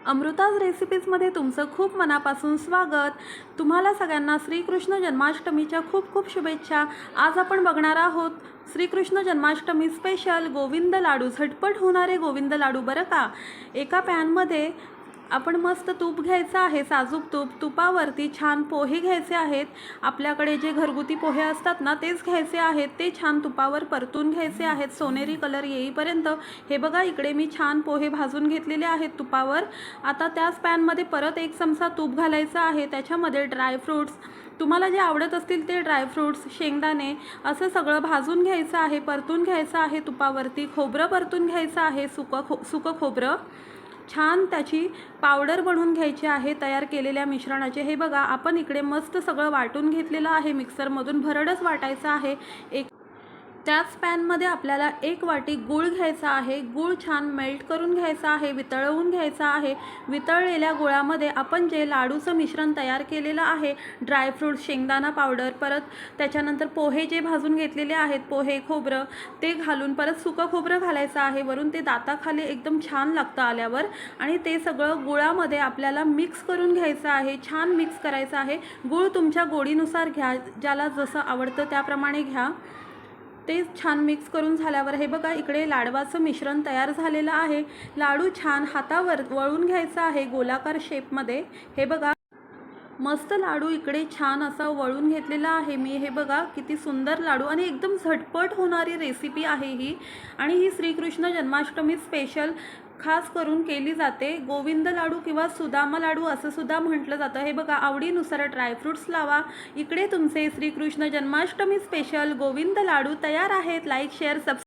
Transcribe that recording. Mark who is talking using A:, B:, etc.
A: अमृताज रेसिपीजमध्ये तुमचं खूप मनापासून स्वागत। तुम्हाला सगळ्यांना श्रीकृष्ण जन्माष्टमीच्या खूप खूप शुभेच्छा। आज आपण बघणार आहोत श्रीकृष्ण जन्माष्टमी स्पेशल गोविंद लाडू, झटपट होणारे गोविंद लाडू बरं का। एका पॅनमध्ये आपण मस्त तूप घ्यायचं आहे, साजूक तूप। तुपावरती छान पोहे घ्यायचे आहेत। आपल्याकडे जे घरगुती पोहे असतात ना तेच घ्यायचे आहेत। ते छान तुपावर परतून घ्यायचे आहेत सोनेरी कलर येईपर्यंत। हे बघा इकडे मी छान पोहे भाजून घेतलेले आहेत तुपावर। आता त्याच पॅनमध्ये परत 1 चमचा तूप घालायचं आहे। त्याच्यामध्ये ड्रायफ्रूट्स, तुम्हाला जे आवडत असतील ते ड्रायफ्रूट्स, शेंगदाणे असं सगळं भाजून घ्यायचं आहे, परतून घ्यायचं आहे तुपावरती। खोबरं परतून घ्यायचं आहे, सुकं खोबरं छान त्याची पावडर बनवून घ्यायची आहे तयार केलेल्या मिश्रणाचे। हे बघा आपण इकडे मस्त सगळं वाटून घेतलेलं आहे, मिक्सरमधून भरडच वाटायचं आहे। त्याच पॅनमध्ये आपल्याला 1 वाटी गूळ घ्यायचा आहे। गूळ छान मेल्ट करून घ्यायचा आहे, वितळवून घ्यायचा आहे। वितळलेल्या गुळामध्ये आपण जे लाडूचं मिश्रण तयार केलेलं आहे, ड्रायफ्रूट, शेंगदाणा पावडर, परत त्याच्यानंतर पोहे जे भाजून घेतलेले आहेत, पोहे, खोबरं ते घालून परत सुकं खोबरं घालायचं आहे वरून। ते दाताखाली एकदम छान लागतं आल्यावर। आणि ते सगळं गुळामध्ये आपल्याला मिक्स करून घ्यायचं आहे, छान मिक्स करायचं आहे। गूळ तुमच्या गोडीनुसार घ्या, ज्याला जसं आवडतं त्याप्रमाणे घ्या। ते छान मिक्स करून झाल्यावर हे बघा इकडे लाडवाचं मिश्रण तयार झालेलं आहे। लाडू छान हातावर वळून घ्यायचा आहे गोलाकार शेपमध्ये। हे बघा मस्त लाडू इकडे छान असा वळून घेतलेला आहे मी। हे बघा किती सुंदर लाडू आणि एकदम झटपट होणारी रेसिपी आहे ही। आणि ही श्रीकृष्ण जन्माष्टमी स्पेशल खास करून केली जाते। गोविंद लाडू किंवा सुदामा लाडू असं सुद्धा म्हटलं जातं। हे बघा आवडीनुसार ड्रायफ्रूट्स लावा। इकडे तुमचे श्रीकृष्ण जन्माष्टमी स्पेशल गोविंद लाडू तयार आहेत। Like, share, subscribe